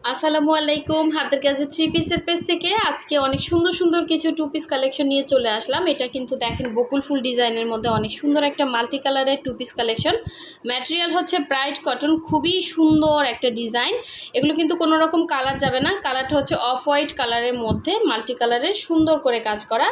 আসসালামু আলাইকুম। হাতের কাছে থ্রি পিসের পেজ থেকে আজকে অনেক সুন্দর সুন্দর কিছু টু পিস কালেকশন নিয়ে চলে আসলাম। এটা কিন্তু দেখেন বকুল ফুল ডিজাইনের মধ্যে অনেক সুন্দর একটা মাল্টি কালারের টু পিস কালেকশন। ম্যাটেরিয়াল হচ্ছে ব্রাইট কটন, খুবই সুন্দর একটা ডিজাইন। এগুলো কিন্তু কোনো রকম কালার যাবে না। কালারটা হচ্ছে অফ হোয়াইট কালারের মধ্যে মাল্টি কালারের সুন্দর করে কাজ করা।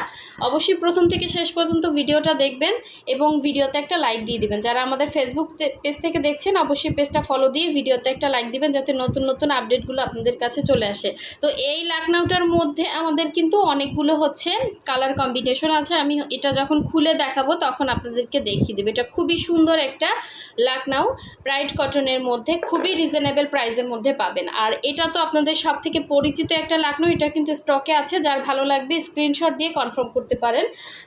অবশ্যই প্রথম থেকে শেষ পর্যন্ত ভিডিওটা দেখবেন এবং ভিডিওতে একটা লাইক দিয়ে দিবেন। যারা আমাদের ফেসবুক পেজ থেকে দেখছেন অবশ্যই পেজটা ফলো দিয়ে ভিডিওতে একটা লাইক দিবেন, যাতে নতুন নতুন আপডেটগুলো আপনাদের কাছে চলে আসে। তো এই লাকনাউটার মধ্যে আমাদের কিন্তু অনেকগুলো হচ্ছে কালার কম্বিনেশন আছে। আমি এটা যখন খুলে দেখাবো তখন আপনাদেরকে দেখিয়ে দেবো। এটা খুবই সুন্দর একটা লাকনাউ, ব্রাইট কটনের মধ্যে খুবই রিজনেবল প্রাইসের মধ্যে পাবেন। আর এটা তো আপনাদের সব থেকে পরিচিত একটা লাকনাউ, এটা কিন্তু স্টকে আছে। যার ভালো লাগবে স্ক্রিনশট দিয়ে কনফার্ম করতে পারেন।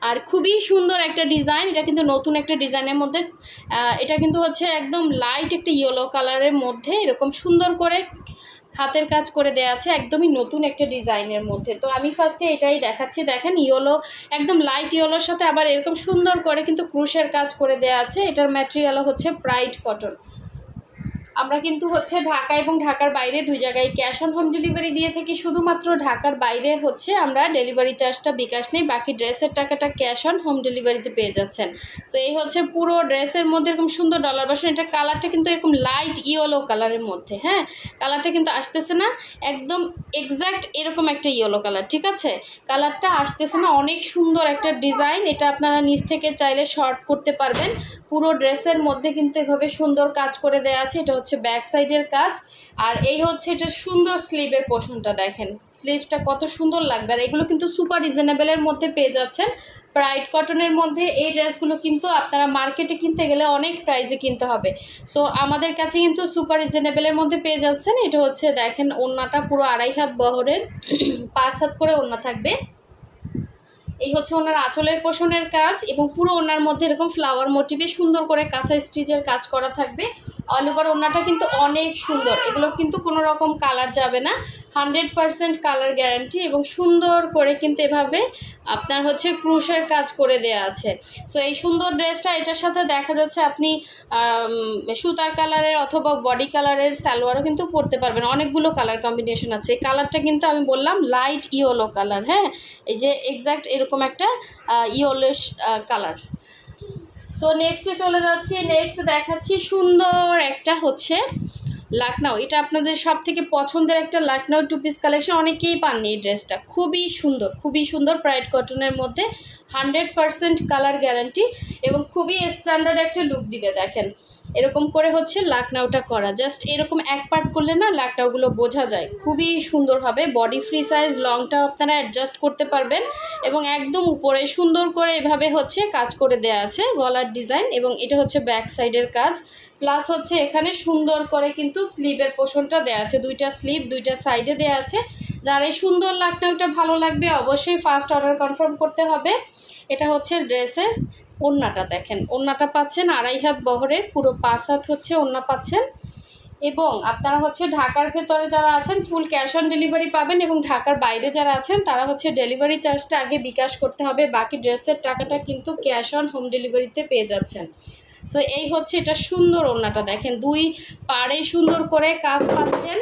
আর খুবই সুন্দর একটা ডিজাইন, এটা কিন্তু নতুন একটা ডিজাইনের মধ্যে। এটা কিন্তু হচ্ছে একদম লাইট একটা ইয়েলো কালারের মধ্যে এরকম সুন্দর করে হাতের কাজ করে দেওয়া আছে, একদমই নতুন একটা ডিজাইনের মধ্যে। তো আমি ফার্স্টে এটাই দেখাচ্ছি। দেখেন ইয়েলো, একদম লাইট ইয়েলোর সাথে আবার এরকম সুন্দর করে কিন্তু ক্রুশের কাজ করে দেওয়া আছে। এটার ম্যাটেরিয়ালও হচ্ছে ব্রাইট কটন। আমরা কিন্তু হচ্ছে ঢাকা এবং ঢাকার বাইরে দুই জায়গায় ক্যাশ অন হোম ডেলিভারি দিয়ে থাকি। শুধুমাত্র ঢাকার বাইরে হচ্ছে আমরা ডেলিভারি চার্জটা বিকাশ নেই, বাকি ড্রেসের টাকাটা ক্যাশ অন হোম ডেলিভারিতে পেয়ে যাচ্ছেন। সো এই হচ্ছে পুরো ড্রেসের মধ্যে এরকম সুন্দর ডলার বসানো। এটা কালারটা কিন্তু এরকম লাইট ইয়েলো কালারের মধ্যে, হ্যাঁ কালারটা কিন্তু আসতেছে না একদম এক্স্যাক্ট এরকম একটা ইয়েলো কালার, ঠিক আছে? কালারটা আসতেছে না, অনেক সুন্দর একটা ডিজাইন। এটা আপনারা নিচ থেকে চাইলে শর্ট করতে পারবেন। পুরো ড্রেসের মধ্যে কিন্তু এভাবে সুন্দর কাজ করে দেওয়া আছে। এটা হচ্ছে ব্যাক সাইডের কাজ। আর এই হচ্ছে এটা সুন্দর স্লিভের পোর্শনটা, দেখেন স্লিভসটা কত সুন্দর লাগবে। আর এগুলো কিন্তু সুপার রিজনেবলের মধ্যে পেয়ে যাচ্ছেন ব্রাইট কটনের মধ্যে। এই ড্রেসগুলো কিন্তু আপনারা মার্কেটে কিনতে গেলে অনেক প্রাইসে কিনতে হবে। সো আমাদের কাছে কিন্তু সুপার রিজনেবলের মধ্যে পেয়ে যাচ্ছেন। এটা হচ্ছে দেখেন ওড়নাটা পুরো 2.5 হাত বহরের 5 হাত করে ওড়না থাকবে। এই হচ্ছে ওনার আঁচলের পোষণের কাজ এবং পুরো ওনার মধ্যে এরকম ফ্লাওয়ার মোটিভে সুন্দর করে কাঁথা স্টিচের কাজ করা থাকবে। অল ওভার ওনাটা কিন্তু অনেক সুন্দর। এগুলো কিন্তু কোনো রকম কালার যাবে না, 100% কালার গ্যারান্টি। এবং সুন্দর করে কিন্তু এভাবে আপনার হচ্ছে ক্রুশের কাজ করে দেয়া আছে। সো এই সুন্দর ড্রেসটা এটার সাথে দেখা যাচ্ছে আপনি সুতার কালারের অথবা বডি কালারের সালোয়ারও কিন্তু পরতে পারবেন। অনেকগুলো কালার কম্বিনেশন আছে। এই কালারটা কিন্তু আমি বললাম লাইট ইয়েলো কালার, হ্যাঁ এই যে এক্স্যাক্ট এরকম একটা ইয়েলোশ কালার। সো নেক্সটে চলে যাচ্ছি। নেক্সট দেখাচ্ছি সুন্দর একটা হচ্ছে লাকনাউ। এটা আপনাদের সব থেকে পছন্দের একটা লাকনাউ টু পিস কালেকশন। অনেকেই পাননি এই ড্রেসটা, খুবই সুন্দর খুবই সুন্দর ব্রাইট কটনের মধ্যে 100% কালার গ্যারান্টি এবং খুবই স্ট্যান্ডার্ড একটা লুক দিবে। দেখেন এরকম করে হচ্ছে লাকনাউটা করা, জাস্ট এরকম এক পার্ট করলে না লাকনাউগুলো বোঝা যায় খুবই সুন্দরভাবে। বডি ফ্রি সাইজ লংটাও আপনারা অ্যাডজাস্ট করতে পারবেন এবং একদম উপরে সুন্দর করে এভাবে হচ্ছে কাজ করে দেয়া আছে গলার ডিজাইন। এবং এটা হচ্ছে ব্যাক সাইডের কাজ, প্লাস হচ্ছে এখানে সুন্দর করে কিন্তু স্লিভের পোর্শনটা দেওয়া আছে। দুইটা স্লিভ দুইটা সাইডে দেওয়া আছে। যার এই সুন্দর লাকনাউটা ভালো লাগবে অবশ্যই ফার্স্ট অর্ডার কনফার্ম করতে হবে। এটা হচ্ছে ড্রেসের ওড়নাটা, দেখেন ওড়নাটা পাচ্ছেন 2.5 হাত বহরের, পুরো 5 হাত হচ্ছে ওড়না পাচ্ছেন। এবং আপনারা হচ্ছে ঢাকার ভেতরে যারা আছেন ফুল ক্যাশ অন ডেলিভারি পাবেন এবং ঢাকার বাইরে যারা আছেন তারা হচ্ছে ডেলিভারি চার্জটা আগে বিকাশ করতে হবে, বাকি ড্রেসের টাকাটা কিন্তু ক্যাশ অন হোম ডেলিভারিতে পেয়ে যাচ্ছেন। সো এই হচ্ছে এটা সুন্দর ওড়নাটা, দেখেন দুই পাড়ে সুন্দর করে কাজ পাচ্ছেন।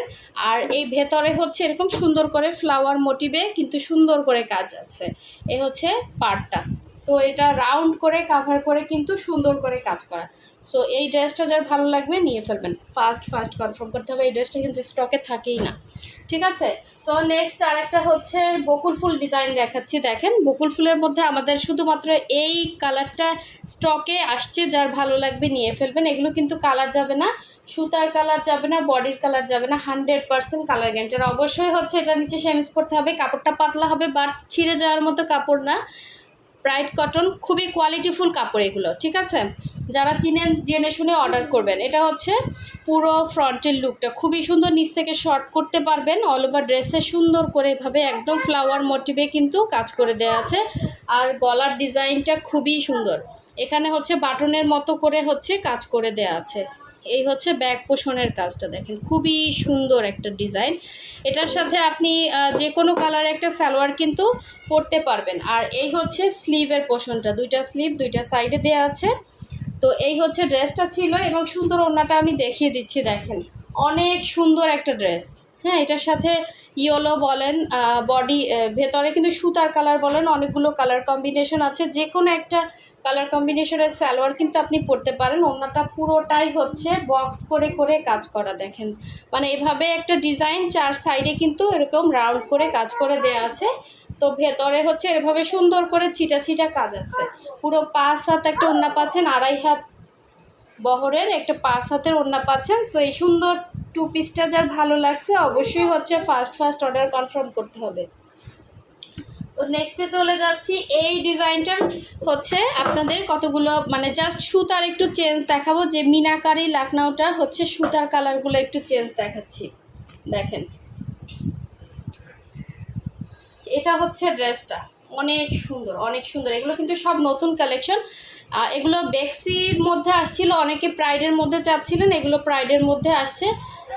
আর এই ভেতরে হচ্ছে এরকম সুন্দর করে ফ্লাওয়ার মোটিভে কিন্তু সুন্দর করে কাজ আছে। এই হচ্ছে পাড়টা। তো এটা রাউন্ড করে কাভার করে কিন্তু সুন্দর করে কাজ করা। সো এই ড্রেসটা যার ভালো লাগবে নিয়ে ফেলবেন, ফার্স্ট কনফার্ম করতে হবে। এই ড্রেসটা কিন্তু স্টকে থাকেই না, ঠিক আছে? সো নেক্সট আরেকটা হচ্ছে বকুল ফুল ডিজাইন দেখাচ্ছি। দেখেন বকুল ফুলের মধ্যে আমাদের শুধুমাত্র এই কালারটা স্টকে আসছে, যার ভালো লাগবে নিয়ে ফেলবেন। এগুলো কিন্তু কালার যাবে না, সুতার কালার যাবে না, বডির কালার যাবে না, 100% কালার গ্যারান্টি। আর অবশ্যই হচ্ছে এটা নিচে সেমিজ পরতে হবে, কাপড়টা পাতলা হবে বাট ছিঁড়ে যাওয়ার মতো কাপড় না। ব্রাইট কটন, খুবই কোয়ালিটিফুল কাপড় এগুলো, ঠিক আছে? যারা চিনেন জেনে শুনে অর্ডার করবেন। এটা হচ্ছে পুরো ফ্রন্টের লুকটা খুবই সুন্দর, নিচ থেকে শর্ট করতে পারবেন। অল ওভার ড্রেসে সুন্দর করে এভাবে একদম ফ্লাওয়ার মোটিভে কিন্তু কাজ করে দেওয়া আছে। আর গলার ডিজাইনটা খুবই সুন্দর, এখানে হচ্ছে বাটনের মতো করে হচ্ছে কাজ করে দেওয়া আছে। এই হচ্ছে ব্যাক পোষণের কাজটা, দেখেন খুবই সুন্দর একটা ডিজাইন। এটার সাথে আপনি যে কোনো কালারের একটা সালোয়ার কিন্তু পরতে পারবেন। আর এই হচ্ছে স্লিভের পোষণটা, দুইটা স্লিভ দুইটা সাইডে দেওয়া আছে। তো এই হচ্ছে ড্রেসটা ছিল এবং সুন্দর ওড়নাটা আমি দেখিয়ে দিচ্ছি। দেখেন অনেক সুন্দর একটা ড্রেস, হ্যাঁ, এটার সাথে ইয়েলো বলেন, বডি ভেতরে কিন্তু সুতার কালার বলেন, অনেকগুলো কালার কম্বিনেশন আছে। যে কোনো একটা কালার কম্বিনেশনের সালোয়ার কিন্তু আপনি পরতে পারেন। ওড়নাটা পুরোটাই হচ্ছে বক্স করে করে কাজ করা, দেখেন মানে এভাবে একটা ডিজাইন, 4 সাইডে কিন্তু এরকম রাউন্ড করে কাজ করে দেয়া আছে। তো ভেতরে হচ্ছে এভাবে সুন্দর করে ছিটা ছিটা কাজ আছে। পুরো 5 হাত একটা ওড়না পাচ্ছেন, 2.5 হাত বহরের একটা 5 হাতের ওড়না পাচ্ছেন। সো এই সুন্দর টু পিসটা যার ভালো লাগছে অবশ্যই হচ্ছে ফার্স্ট অর্ডার কনফার্ম করতে হবে। তো নেক্সটে চলে যাচ্ছি। এই ডিজাইনটার হচ্ছে আপনাদের কতগুলো মানে জাস্ট সুতার একটু চেঞ্জ দেখাবো, যে মিনাকারি লাকনাউটার হচ্ছে সুতার কালারগুলো একটু চেঞ্জ দেখাচ্ছি। দেখেন এটা হচ্ছে ড্রেসটা, অনেক সুন্দর অনেক সুন্দর। এগুলো কিন্তু সব নতুন কালেকশন। এগুলো বেক্সির মধ্যে আসছিল, অনেকে প্রাইডের মধ্যে চাচ্ছিলেন, এগুলো প্রাইডের মধ্যে আসছে।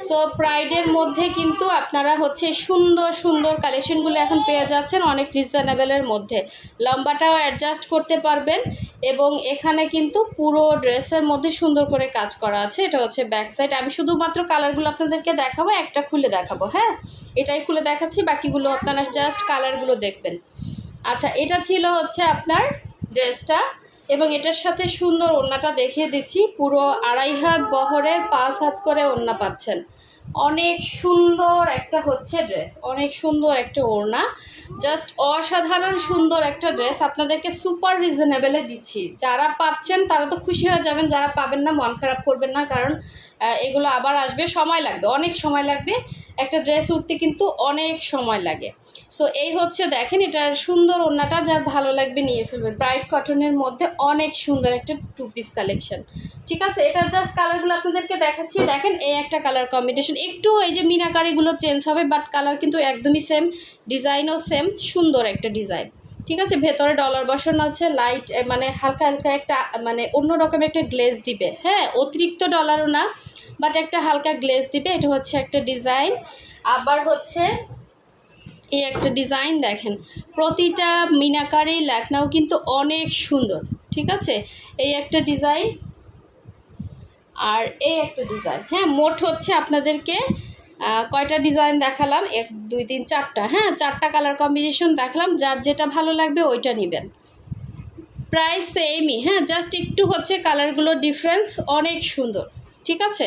সো প্রাইডের মধ্যে কিন্তু আপনারা হচ্ছে সুন্দর সুন্দর কালেকশনগুলো এখন পেয়ে যাচ্ছেন অনেক রিজনেবলের মধ্যে। লম্বাটাও অ্যাডজাস্ট করতে পারবেন এবং এখানে কিন্তু পুরো ড্রেসের মধ্যে সুন্দর করে কাজ করা আছে। এটা হচ্ছে ব্যাক সাইড। আমি শুধুমাত্র কালারগুলো আপনাদেরকে দেখাবো, একটা খুলে দেখাবো। হ্যাঁ, এটাই খুলে দেখাচ্ছি, বাকিগুলো আপনারা জাস্ট কালারগুলো দেখবেন। আচ্ছা, এটা ছিল হচ্ছে আপনার ড্রেসটা এবং এটার সাথে সুন্দর ওড়নাটা দেখিয়ে দিচ্ছি। পুরো 2.5 হাত বহরের 5 হাত করে ওড়না পাচ্ছেন। অনেক সুন্দর একটা হচ্ছে ড্রেস, অনেক সুন্দর একটা ওড়না, জাস্ট অসাধারণ সুন্দর একটা ড্রেস আপনাদেরকে সুপার রিজনেবলে দিচ্ছি। যারা পাচ্ছেন তারা তো খুশি হয়ে যাবেন, যারা পাবেন না মন খারাপ করবেন না, কারণ এগুলো আবার আসবে, সময় লাগবে, অনেক সময় লাগবে। একটা ড্রেস উঠতে কিন্তু অনেক সময় লাগে। সো এই হচ্ছে দেখেন এটার সুন্দর ওড়নাটা, যার ভালো লাগবে নিয়ে ফেলবেন। ব্রাইট কটনের মধ্যে অনেক সুন্দর একটা টু পিস কালেকশন। ঠিক আছে, এটার জাস্ট কালারগুলো আপনাদেরকে দেখাচ্ছি। দেখেন এই একটা কালার কম্বিনেশন, একটু এই যে মিনাকারিগুলো চেঞ্জ হবে, বাট কালার কিন্তু একদমই সেম, ডিজাইনও সেম, সুন্দর একটা ডিজাইন। ঠিক আছে, ভেতরে ডলার বসানো আছে, লাইট মানে হালকা হালকা একটা মানে অন্যরকম একটা গ্লেজ দিবে। হ্যাঁ, অতিরিক্ত ডলারও না, বাট একটা হালকা গ্লেজ দিবে। এটা হচ্ছে একটা ডিজাইন। আবার হচ্ছে এই একটা ডিজাইন দেখেন, প্রতিটা মিনাকারি লেখনাও কিন্তু অনেক সুন্দর। ঠিক আছে, এই একটা ডিজাইন আর এই একটা ডিজাইন। হ্যাঁ, মোট হচ্ছে আপনাদেরকে কয়টা ডিজাইন দেখালাম, 1 2 3 4টা। হ্যাঁ, 4টা কালার কম্বিনেশন দেখালাম, যার যেটা ভালো লাগবে ওইটা নেবেন। প্রাইস সেমই। হ্যাঁ, জাস্ট একটু হচ্ছে কালারগুলো ডিফারেন্স, অনেক সুন্দর। ঠিক আছে,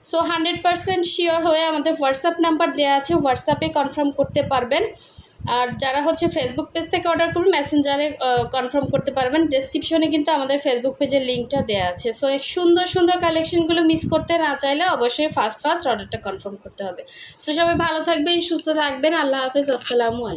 সো 100% শিওর হয়ে আমাদের হোয়াটসঅ্যাপ নাম্বার দেওয়া আছে, হোয়াটসঅ্যাপে কনফার্ম করতে পারবেন। আর যারা হচ্ছে ফেসবুক পেজ থেকে অর্ডার করবেন মেসেঞ্জারে কনফার্ম করতে পারবেন। ডেসক্রিপশনে কিন্তু আমাদের ফেসবুক পেজের লিঙ্কটা দেওয়া আছে। সো এই সুন্দর সুন্দর কালেকশনগুলো মিস করতে না চাইলে অবশ্যই ফার্স্ট অর্ডারটা কনফার্ম করতে হবে। সো সবাই ভালো থাকবেন, সুস্থ থাকবেন। আল্লাহ হাফেজ, আসসালামু আলাইকুম।